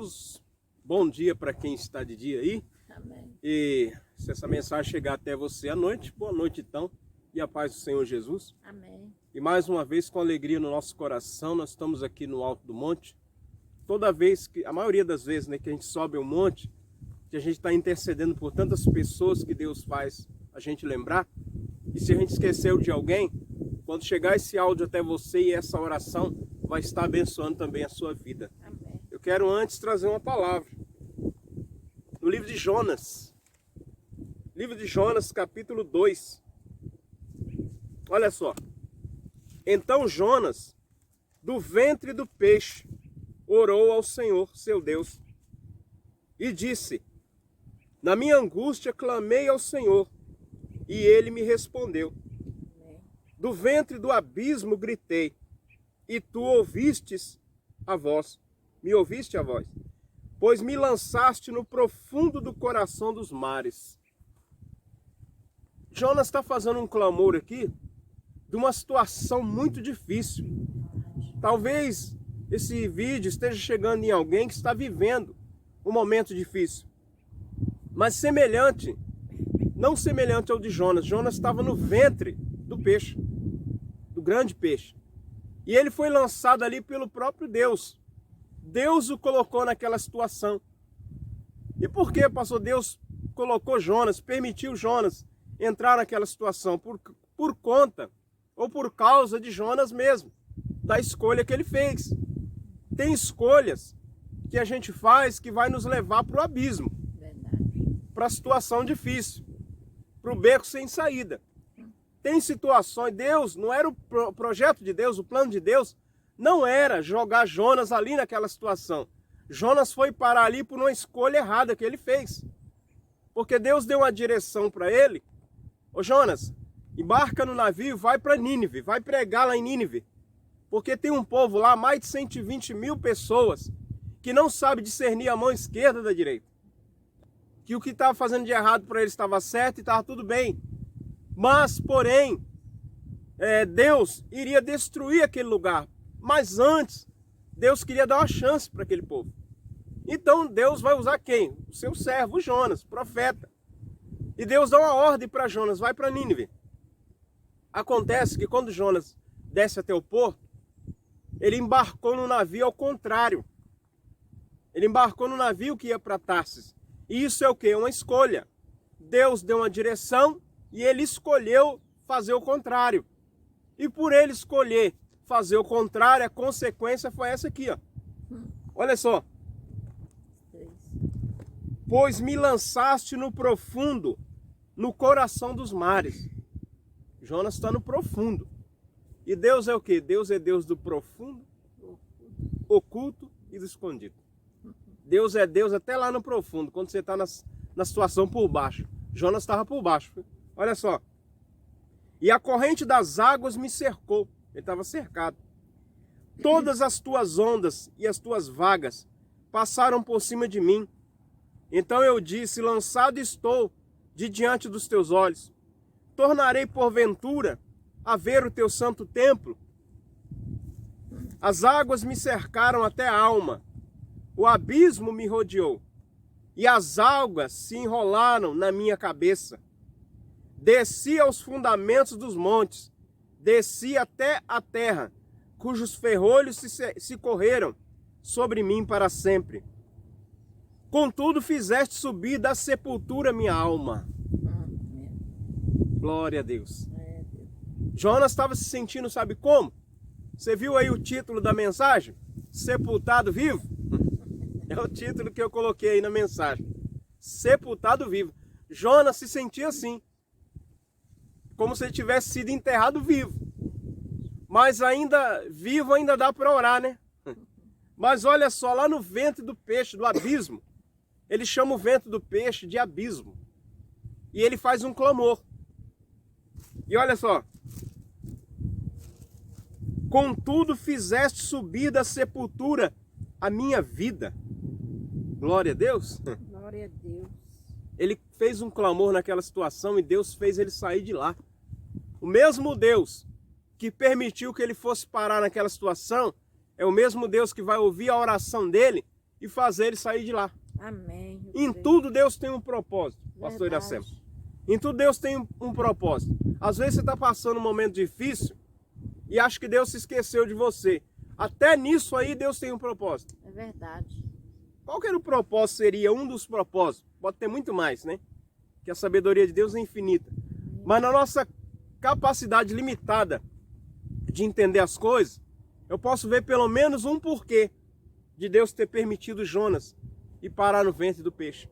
Jesus, bom dia para quem está de dia aí. Amém. E se essa mensagem chegar até você à noite, boa noite então, e a paz do Senhor Jesus. Amém. E mais uma vez, com alegria no nosso coração, nós estamos aqui no alto do monte. Toda vez que, a maioria das vezes, né, que a gente sobe o monte, que a gente está intercedendo por tantas pessoas que Deus faz a gente lembrar. E se a gente esqueceu de alguém, quando chegar esse áudio até você e essa oração, vai estar abençoando também a sua vida. Amém. Eu quero antes trazer uma palavra. No livro de Jonas. Livro de Jonas, capítulo 2. Olha só. Então Jonas, do ventre do peixe, orou ao Senhor, seu Deus, e disse: na minha angústia clamei ao Senhor, e ele me respondeu. Do ventre do abismo gritei, e tu ouvistes a voz, me ouviste a voz, pois me lançaste no profundo do coração dos mares. Jonas está fazendo um clamor aqui de uma situação muito difícil. Talvez esse vídeo esteja chegando em alguém que está vivendo um momento difícil, mas semelhante, não semelhante ao de Jonas. Jonas estava no ventre do peixe, do grande peixe, e ele foi lançado ali pelo próprio Deus. Deus o colocou naquela situação. E por que, pastor, Deus colocou Jonas, permitiu Jonas entrar naquela situação? Por conta ou por causa de Jonas mesmo, da escolha que ele fez. Tem escolhas que a gente faz que vai nos levar para o abismo, para a situação difícil, para o beco sem saída. Tem situações, Deus, não era o projeto de Deus, o plano de Deus, não era jogar Jonas ali naquela situação. Jonas foi parar ali por uma escolha errada que ele fez. Porque Deus deu uma direção para ele. Ô Jonas, embarca no navio, vai para Nínive, vai pregar lá em Nínive. Porque tem um povo lá, mais de 120 mil pessoas, que não sabe discernir a mão esquerda da direita. Que o que estava fazendo de errado para eles estava certo e estava tudo bem. Mas, porém, Deus iria destruir aquele lugar. Mas antes, Deus queria dar uma chance para aquele povo. Então Deus vai usar quem? O seu servo, Jonas, profeta. E Deus dá uma ordem para Jonas, vai para Nínive. Acontece que quando Jonas desce até o porto, ele embarcou no navio ao contrário. Ele embarcou no navio que ia para Tarsis. E isso é o quê? Uma escolha. Deus deu uma direção e ele escolheu fazer o contrário. E por ele escolher fazer o contrário, a consequência foi essa aqui, ó. Olha só. Pois me lançaste no profundo, no coração dos mares. Jonas está no profundo. E Deus é o quê? Deus é Deus do profundo, oculto e do escondido. Deus é Deus até lá no profundo, quando você está na situação por baixo. Jonas estava por baixo. Olha só. E a corrente das águas me cercou. Ele estava cercado. Todas as tuas ondas e as tuas vagas passaram por cima de mim. Então eu disse: lançado estou de diante dos teus olhos. Tornarei porventura a ver o teu santo templo. As águas me cercaram até a alma. O abismo me rodeou. E as algas se enrolaram na minha cabeça. Desci aos fundamentos dos montes. Desci até a terra, cujos ferrolhos se correram sobre mim para sempre. Contudo fizeste subir da sepultura minha alma. Glória a Deus. Jonas estava se sentindo, sabe como? Você viu aí o título da mensagem? Sepultado vivo? É o título que eu coloquei aí na mensagem. Sepultado vivo. Jonas se sentia assim. Como se ele tivesse sido enterrado vivo. Mas ainda vivo ainda dá para orar, né? Mas olha só, lá no ventre do peixe, do abismo, ele chama o ventre do peixe de abismo. E ele faz um clamor. E olha só. Contudo fizeste subir da sepultura a minha vida. Glória a Deus. Glória a Deus. Ele fez um clamor naquela situação e Deus fez ele sair de lá. O mesmo Deus que permitiu que ele fosse parar naquela situação é o mesmo Deus que vai ouvir a oração dele e fazer ele sair de lá. Amém. Em tudo Deus tem um propósito, pastor Verdade. Iracema. Em tudo Deus tem um propósito. Às vezes você está passando um momento difícil e acha que Deus se esqueceu de você. Até nisso aí Deus tem um propósito. É verdade. Qual que era o propósito? Seria um dos propósitos. Pode ter muito mais, né? Que a sabedoria de Deus é infinita. Mas na nossa capacidade limitada de entender as coisas, eu posso ver pelo menos um porquê de Deus ter permitido Jonas ir parar no ventre do peixe.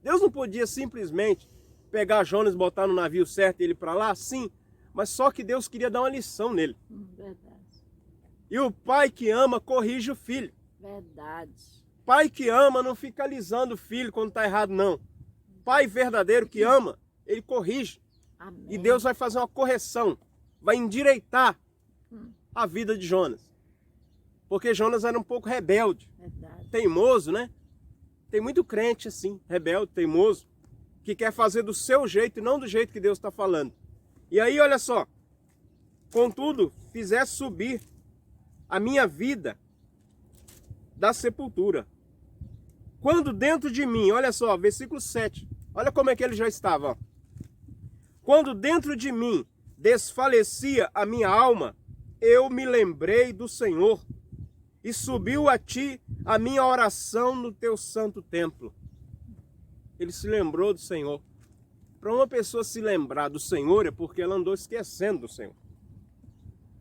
Deus não podia simplesmente pegar Jonas, botar no navio certo e ele para lá? Sim, mas só que Deus queria dar uma lição nele. Verdade. E o pai que ama corrige o filho. Verdade. Pai que ama não fica alisando o filho quando está errado, não. Pai verdadeiro que ama, ele corrige. Amém. E Deus vai fazer uma correção, vai endireitar a vida de Jonas. Porque Jonas era um pouco rebelde, Verdade. teimoso, né? Tem muito crente assim, rebelde, teimoso, que quer fazer do seu jeito e não do jeito que Deus está falando. E aí, olha só, contudo, fizesse subir a minha vida da sepultura. Quando dentro de mim, olha só, versículo 7, olha como é que ele já estava. Ó. Quando dentro de mim desfalecia a minha alma, eu me lembrei do Senhor e subiu a ti a minha oração no teu santo templo. Ele se lembrou do Senhor. Para uma pessoa se lembrar do Senhor é porque ela andou esquecendo do Senhor.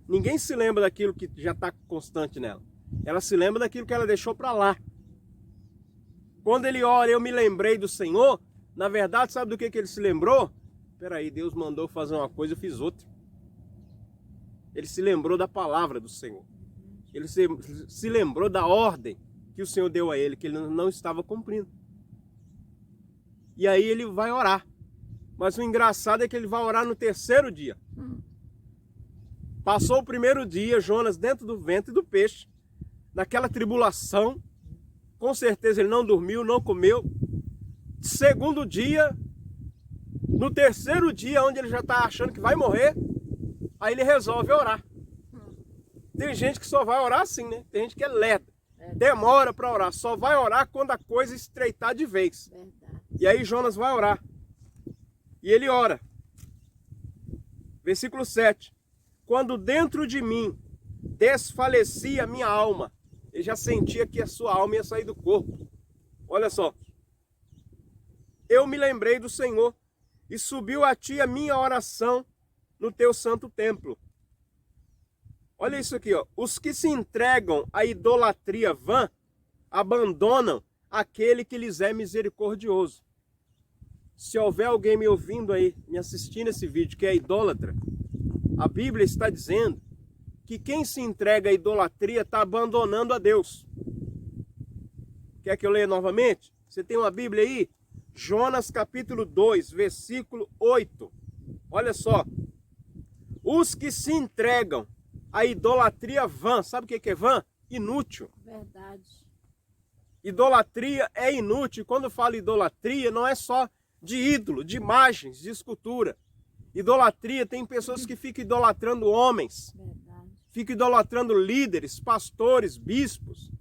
Ninguém se lembra daquilo que já está constante nela. Ela se lembra daquilo que ela deixou para lá. Quando ele ora, eu me lembrei do Senhor, na verdade, sabe do que ele se lembrou? Peraí, Deus mandou fazer uma coisa, eu fiz outra. Ele se lembrou da palavra do Senhor. Ele se lembrou da ordem que o Senhor deu a ele, que ele não estava cumprindo. E aí ele vai orar. Mas o engraçado é que ele vai orar no terceiro dia. Passou o primeiro dia, Jonas dentro do ventre do peixe, naquela tribulação. Com certeza ele não dormiu, não comeu. Segundo dia, no terceiro dia, onde ele já está achando que vai morrer, aí ele resolve orar. Tem gente que só vai orar assim, né? Tem gente que é lerda. Demora para orar. Só vai orar quando a coisa estreitar de vez. Verdade. E aí Jonas vai orar. E ele ora. Versículo 7. Quando dentro de mim desfalecia a minha alma. Ele já sentia que a sua alma ia sair do corpo. Olha só. Eu me lembrei do Senhor e subiu a ti a minha oração no teu santo templo. Olha isso aqui, ó. Os que se entregam à idolatria vã abandonam aquele que lhes é misericordioso. Se houver alguém me ouvindo aí, me assistindo esse vídeo que é idólatra, a Bíblia está dizendo que quem se entrega à idolatria está abandonando a Deus. Quer que eu leia novamente? Você tem uma Bíblia aí? Jonas capítulo 2, versículo 8. Olha só. Os que se entregam à idolatria vã, sabe o que é vã? Inútil. Verdade. Idolatria é inútil. Quando falo idolatria, não é só de ídolo, de imagens, de escultura. Idolatria, tem pessoas que ficam idolatrando homens. Verdade. Ficam idolatrando líderes, pastores, bispos.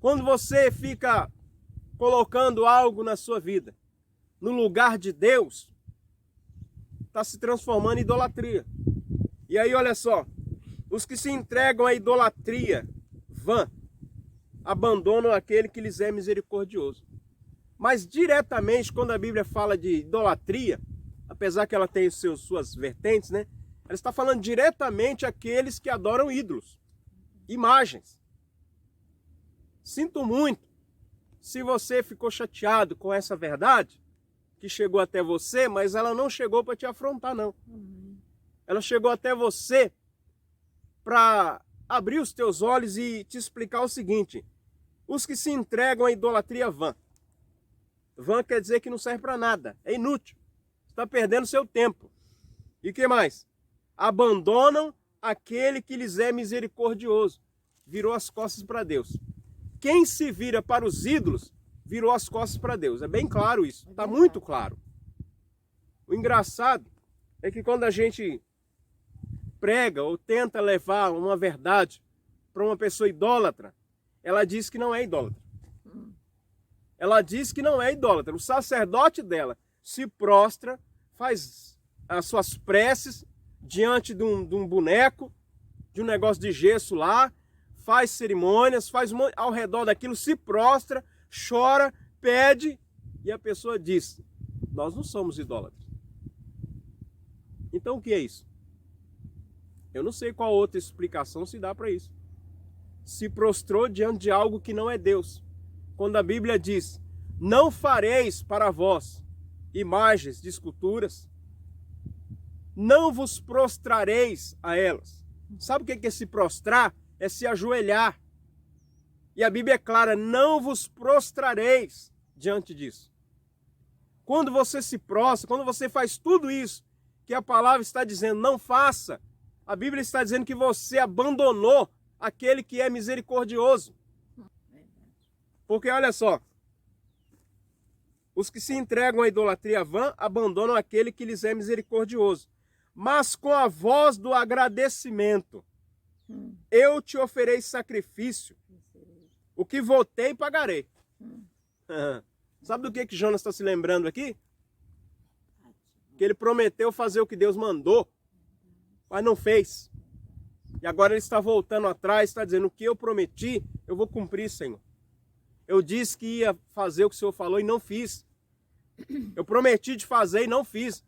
Quando você fica colocando algo na sua vida no lugar de Deus, está se transformando em idolatria. E aí, olha só, os que se entregam à idolatria vã abandonam aquele que lhes é misericordioso. Mas diretamente, quando a Bíblia fala de idolatria, apesar que ela tem suas vertentes, né? Ela está falando diretamente àqueles que adoram ídolos, imagens. Sinto muito se você ficou chateado com essa verdade que chegou até você, mas ela não chegou para te afrontar, não. Ela chegou até você para abrir os teus olhos e te explicar o seguinte: os que se entregam à idolatria vã. Vã quer dizer que não serve para nada, é inútil. Está perdendo seu tempo. E o que mais? Abandonam aquele que lhes é misericordioso. Virou as costas para Deus. Quem se vira para os ídolos, virou as costas para Deus. É bem claro isso, está muito claro. O engraçado é que quando a gente prega ou tenta levar uma verdade para uma pessoa idólatra, ela diz que não é idólatra. Ela diz que não é idólatra. O sacerdote dela se prostra, faz as suas preces diante de um boneco, de um negócio de gesso lá, faz cerimônias, ao redor daquilo, se prostra, chora, pede, e a pessoa diz: nós não somos idólatras. Então o que é isso? Eu não sei qual outra explicação se dá para isso. Se prostrou diante de algo que não é Deus. Quando a Bíblia diz: não fareis para vós imagens de esculturas, não vos prostrareis a elas. Sabe o que é se prostrar? É se ajoelhar. E a Bíblia é clara: não vos prostrareis diante disso. Quando você se prostra, quando você faz tudo isso que a palavra está dizendo, não faça, a Bíblia está dizendo que você abandonou aquele que é misericordioso. Porque olha só, os que se entregam à idolatria vã abandonam aquele que lhes é misericordioso. Mas com a voz do agradecimento, eu te oferei sacrifício, o que votei pagarei. Sabe do que Jonas está se lembrando aqui? Que ele prometeu fazer o que Deus mandou, mas não fez. E agora ele está voltando atrás, está dizendo: o que eu prometi, eu vou cumprir, Senhor. Eu disse que ia fazer o que o Senhor falou e não fiz. Eu prometi de fazer e não fiz.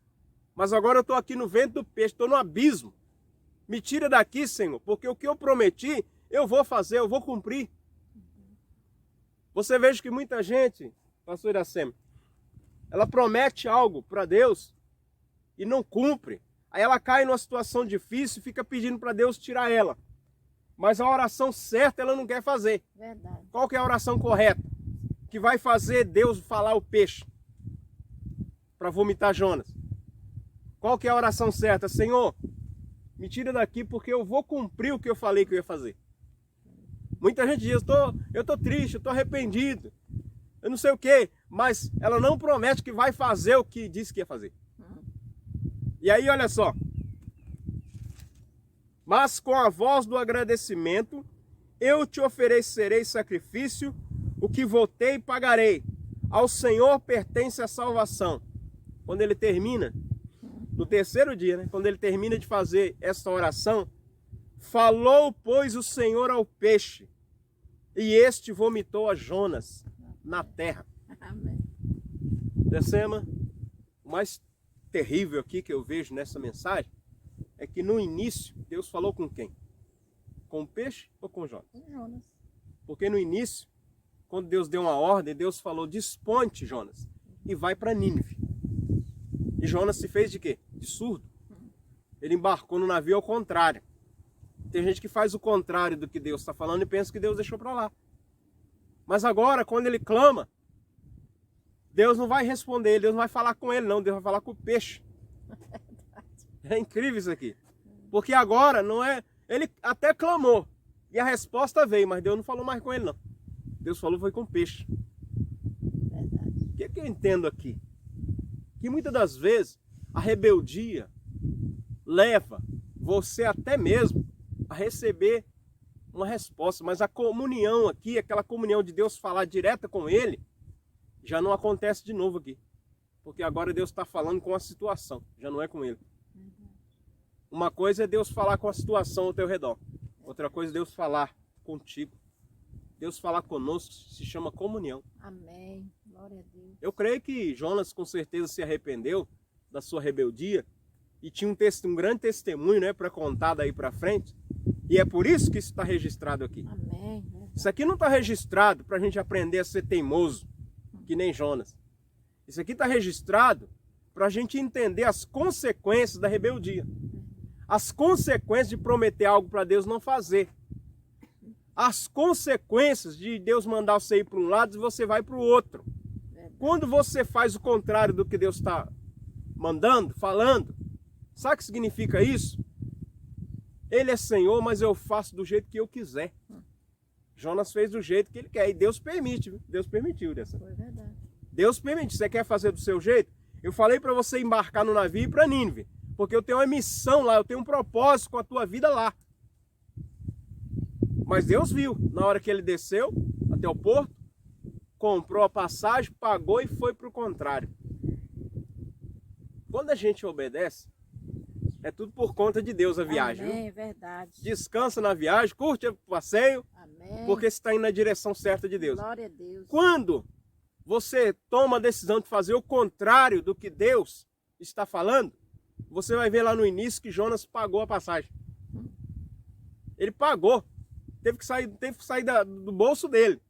Mas agora eu estou aqui no ventre do peixe, estou no abismo. Me tira daqui, Senhor, porque o que eu prometi, eu vou fazer, eu vou cumprir. Você veja que muita gente, pastor Iracema, ela promete algo para Deus e não cumpre. Aí ela cai numa situação difícil e fica pedindo para Deus tirar ela. Mas a oração certa ela não quer fazer. Verdade. Qual que é a oração correta? Que vai fazer Deus falar o peixe para vomitar Jonas. Qual que é a oração certa? Senhor, me tira daqui porque eu vou cumprir o que eu falei que eu ia fazer. Muita gente diz: eu tô triste, eu tô arrependido, eu não sei o quê, mas ela não promete que vai fazer o que disse que ia fazer. E aí olha só: mas com a voz do agradecimento, eu te oferecerei sacrifício, o que votei e pagarei. Ao Senhor pertence a salvação. Quando ele termina, no terceiro dia, né, quando ele termina de fazer essa oração, falou, pois, o Senhor ao peixe, e este vomitou a Jonas na terra. Amém. Iracema, o mais terrível aqui que eu vejo nessa mensagem é que no início Deus falou com quem? Com o peixe ou com Jonas? Com Jonas. Porque no início, quando Deus deu uma ordem, Deus falou: dispõe-te, Jonas, e vai para Nínive. E Jonas se fez de quê? De surdo. Ele embarcou no navio ao contrário. Tem gente que faz o contrário do que Deus está falando e pensa que Deus deixou para lá. Mas agora, quando ele clama, Deus não vai responder, Deus não vai falar com ele não, Deus vai falar com o peixe. É incrível isso aqui. Porque agora não é... Ele até clamou e a resposta veio, mas Deus não falou mais com ele não. Deus falou foi com o peixe. Verdade. O que é que eu entendo aqui? Que muitas das vezes a rebeldia leva você até mesmo a receber uma resposta, mas a comunhão aqui, aquela comunhão de Deus falar direta com ele, já não acontece de novo aqui. Porque agora Deus está falando com a situação, já não é com ele. Uma coisa é Deus falar com a situação ao teu redor. Outra coisa é Deus falar contigo. Deus falar conosco se chama comunhão. Amém. Glória a Deus. Eu creio que Jonas com certeza se arrependeu da sua rebeldia e tinha um grande testemunho, né, para contar daí para frente. E é por isso que isso está registrado aqui. Amém. Isso aqui não está registrado para a gente aprender a ser teimoso, que nem Jonas. Isso aqui está registrado para a gente entender as consequências da rebeldia. As consequências de prometer algo para Deus não fazer. As consequências de Deus mandar você ir para um lado e você vai para o outro. Quando você faz o contrário do que Deus está mandando, falando, sabe o que significa isso? Ele é Senhor, mas eu faço do jeito que eu quiser. Jonas fez do jeito que ele quer e Deus permite. Deus permitiu dessa. Foi verdade. Deus permite. Você quer fazer do seu jeito? Eu falei para você embarcar no navio e ir para Nínive. Porque eu tenho uma missão lá, eu tenho um propósito com a tua vida lá. Mas Deus viu, na hora que ele desceu até o porto, comprou a passagem, pagou e foi para o contrário. Quando a gente obedece, é tudo por conta de Deus a viagem. Amém, Viu? verdade. Descansa na viagem, curte o passeio, Amém. porque você está indo na direção certa de Deus. Glória a Deus. Quando você toma a decisão de fazer o contrário do que Deus está falando, você vai ver lá no início que Jonas pagou a passagem. Ele pagou. Teve que sair do bolso dele.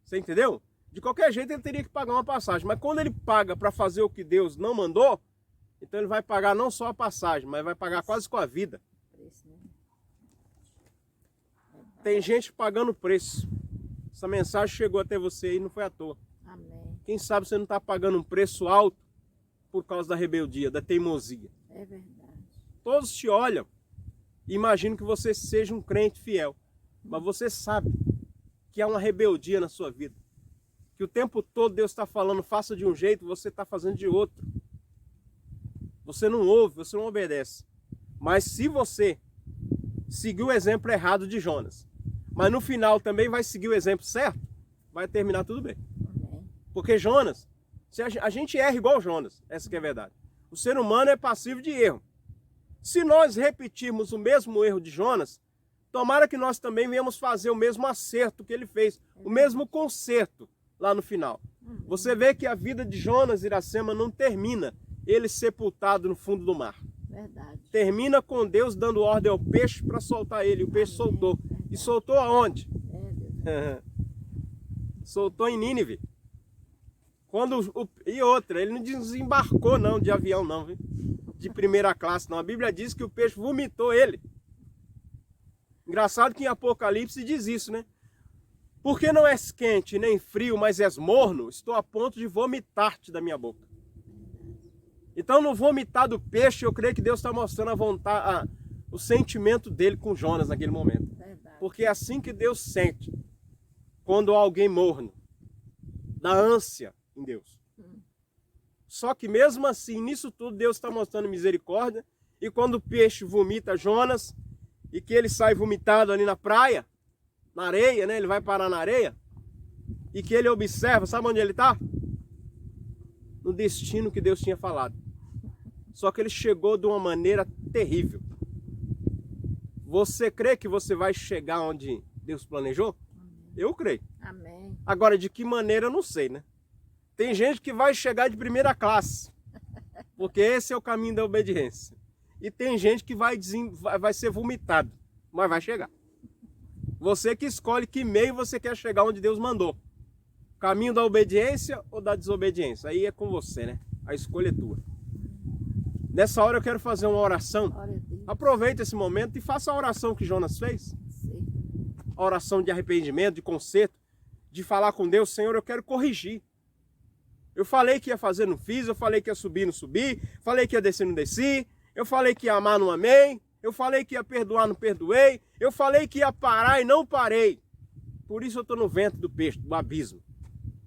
Você entendeu? De qualquer jeito ele teria que pagar uma passagem. Mas quando ele paga para fazer o que Deus não mandou, então ele vai pagar não só a passagem, mas vai pagar quase com a vida. Preço, né? Tem gente pagando preço. Essa mensagem chegou até você e não foi à toa. Amém. Quem sabe você não está pagando um preço alto por causa da rebeldia, da teimosia. É verdade. Todos te olham e imaginam que você seja um crente fiel. Mas você sabe que há uma rebeldia na sua vida. Que o tempo todo Deus está falando, faça de um jeito, você está fazendo de outro. Você não ouve, você não obedece. Mas se você seguir o exemplo errado de Jonas, mas no final também vai seguir o exemplo certo, vai terminar tudo bem. Amém. Porque Jonas, se a gente erra igual Jonas, essa que é a verdade. O ser humano é passivo de erro. Se nós repetirmos o mesmo erro de Jonas, tomara que nós também venhamos fazer o mesmo acerto que ele fez, o mesmo conserto lá no final. Você vê que a vida de Jonas, Iracema, não termina ele sepultado no fundo do mar. Verdade. Termina com Deus dando ordem ao peixe para soltar ele. O peixe soltou. E soltou aonde? É, Deus. Soltou em Nínive. E outra, ele não desembarcou não de avião não, viu? De primeira classe não. A Bíblia diz que o peixe vomitou ele. Engraçado que em Apocalipse diz isso, né? Porque não és quente nem frio, mas és morno, estou a ponto de vomitar-te da minha boca. Então no vomitar do peixe, eu creio que Deus está mostrando a vontade, o sentimento dele com Jonas naquele momento. Verdade. Porque é assim que Deus sente quando alguém morno, da ânsia em Deus. Só que mesmo assim, nisso tudo, Deus está mostrando misericórdia. E quando o peixe vomita Jonas, e que ele sai vomitado ali na praia, na areia, né? Ele vai parar na areia, e que ele observa, sabe onde ele está? No destino que Deus tinha falado. Só que ele chegou de uma maneira terrível. Você crê que você vai chegar onde Deus planejou? Eu creio. Amém. Agora, de que maneira eu não sei, né? Tem gente que vai chegar de primeira classe, porque esse é o caminho da obediência. E tem gente que vai ser vomitado, mas vai chegar. Você que escolhe que meio você quer chegar onde Deus mandou. Caminho da obediência ou da desobediência? Aí é com você, né? A escolha é tua. Nessa hora eu quero fazer uma oração. Glória a Deus. Aproveita esse momento e faça a oração que Jonas fez. Sim. A oração de arrependimento, de conserto, de falar com Deus, Senhor, eu quero corrigir. Eu falei que ia fazer, não fiz. Eu falei que ia subir, não subi. Falei que ia descer, não desci. Eu falei que ia amar, não amei. Eu falei que ia perdoar, não perdoei. Eu falei que ia parar e não parei. Por isso eu estou no ventre do peixe, do abismo.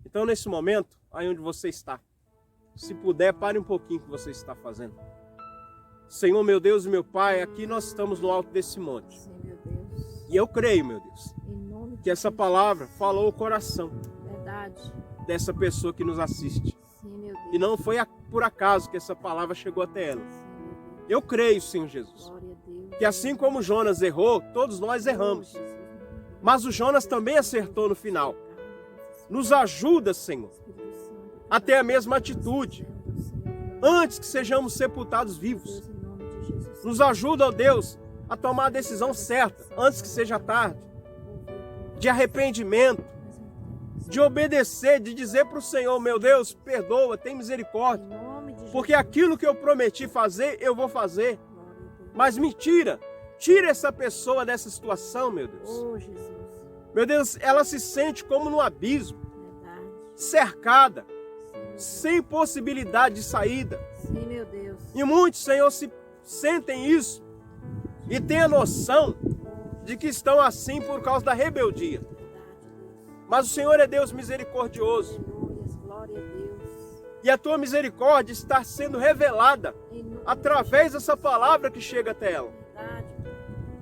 Então, nesse momento, aí onde você está, se puder, pare um pouquinho o que você está fazendo. Senhor, meu Deus e meu Pai, aqui nós estamos no alto desse monte. Sim, meu Deus. E eu creio, meu Deus, Em nome de que essa Jesus. palavra falou o coração Verdade. dessa pessoa que nos assiste. Sim, meu Deus. E não foi por acaso que essa palavra chegou até ela. Sim, meu Deus. Eu creio, Senhor Jesus, Glória a Deus. que assim como Jonas errou, todos nós erramos. Mas o Jonas também acertou no final. Nos ajuda, Senhor, a ter a mesma atitude, antes que sejamos sepultados vivos. Nos ajuda, ó Deus, a tomar a decisão certa, antes que seja tarde, de arrependimento, de obedecer, de dizer para o Senhor, meu Deus, perdoa, tem misericórdia, porque aquilo que eu prometi fazer, eu vou fazer. Mas me tira essa pessoa dessa situação, meu Deus. Oh, Jesus. Meu Deus, ela se sente como num abismo, Verdade. cercada, sem possibilidade de saída. Sim, meu Deus. E muitos, Senhor, se sentem isso e têm a noção de que estão assim por causa da rebeldia. Verdade, Deus. Mas o Senhor é Deus misericordioso. Aleluia. Glória a Deus. E a tua misericórdia está sendo revelada Em nome através dessa palavra que chega até ela. Verdade.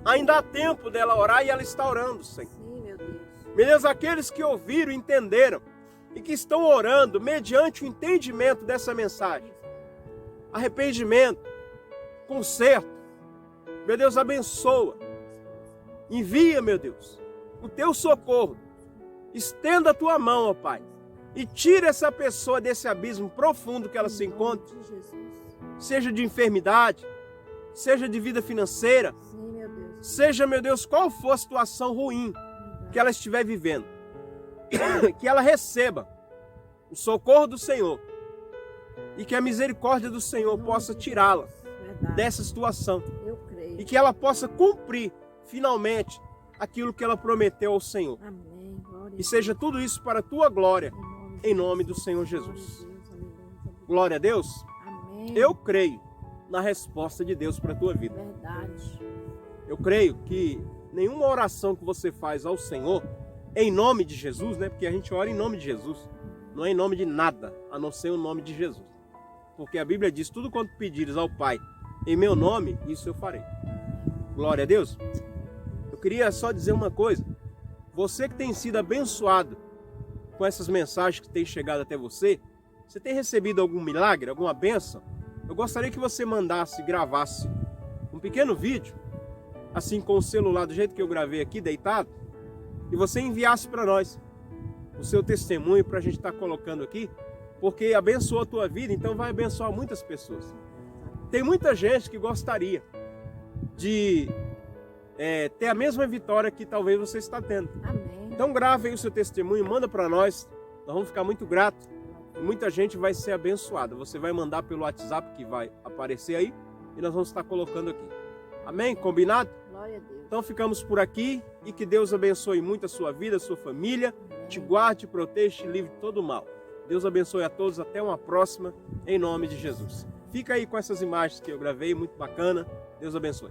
Ainda há tempo dela orar e ela está orando, Senhor. Sim, meu Deus. Meu Deus, aqueles que ouviram, entenderam e que estão orando mediante o entendimento dessa mensagem. Arrependimento, conserto. Meu Deus, abençoa. Envia, meu Deus, o teu socorro. Estenda a tua mão, ó Pai, e tira essa pessoa desse abismo profundo que ela se encontra, Em nome de Jesus. seja de enfermidade, seja de vida financeira, Sim, meu Deus. seja, meu Deus, qual for a situação ruim que ela estiver vivendo, que ela receba o socorro do Senhor e que a misericórdia do Senhor possa tirá-la Verdade. dessa situação Eu creio. e que ela possa cumprir finalmente aquilo que ela prometeu ao Senhor. Amém. Glória E seja tudo isso para a tua glória, em em nome do Senhor Glória a Jesus. Deus, aleluia. Glória a Deus. Amém. Eu creio na resposta de Deus para a tua vida. Verdade. Eu creio que nenhuma oração que você faz ao Senhor, em nome de Jesus, né? Porque a gente ora em nome de Jesus, não é em nome de nada, a não ser o nome de Jesus. Porque a Bíblia diz, tudo quanto pedires ao Pai, em meu nome, isso eu farei. Glória a Deus. Eu queria só dizer uma coisa. Você que tem sido abençoado com essas mensagens que têm chegado até você, você tem recebido algum milagre, alguma bênção? Eu gostaria que você mandasse, gravasse um pequeno vídeo, assim com o celular, do jeito que eu gravei aqui, deitado, e você enviasse para nós o seu testemunho para a gente estar colocando aqui, porque abençoou a tua vida, então vai abençoar muitas pessoas. Tem muita gente que gostaria de ter a mesma vitória que talvez você está tendo. Amém. Então grave aí o seu testemunho, manda para nós, nós vamos ficar muito gratos. E muita gente vai ser abençoada. Você vai mandar pelo WhatsApp que vai aparecer aí e nós vamos estar colocando aqui. Amém? Combinado? Glória a Deus. Então ficamos por aqui e que Deus abençoe muito a sua vida, a sua família, te guarde, te proteja, te livre de todo o mal. Deus abençoe a todos, até uma próxima, em nome de Jesus. Fica aí com essas imagens que eu gravei, muito bacana. Deus abençoe.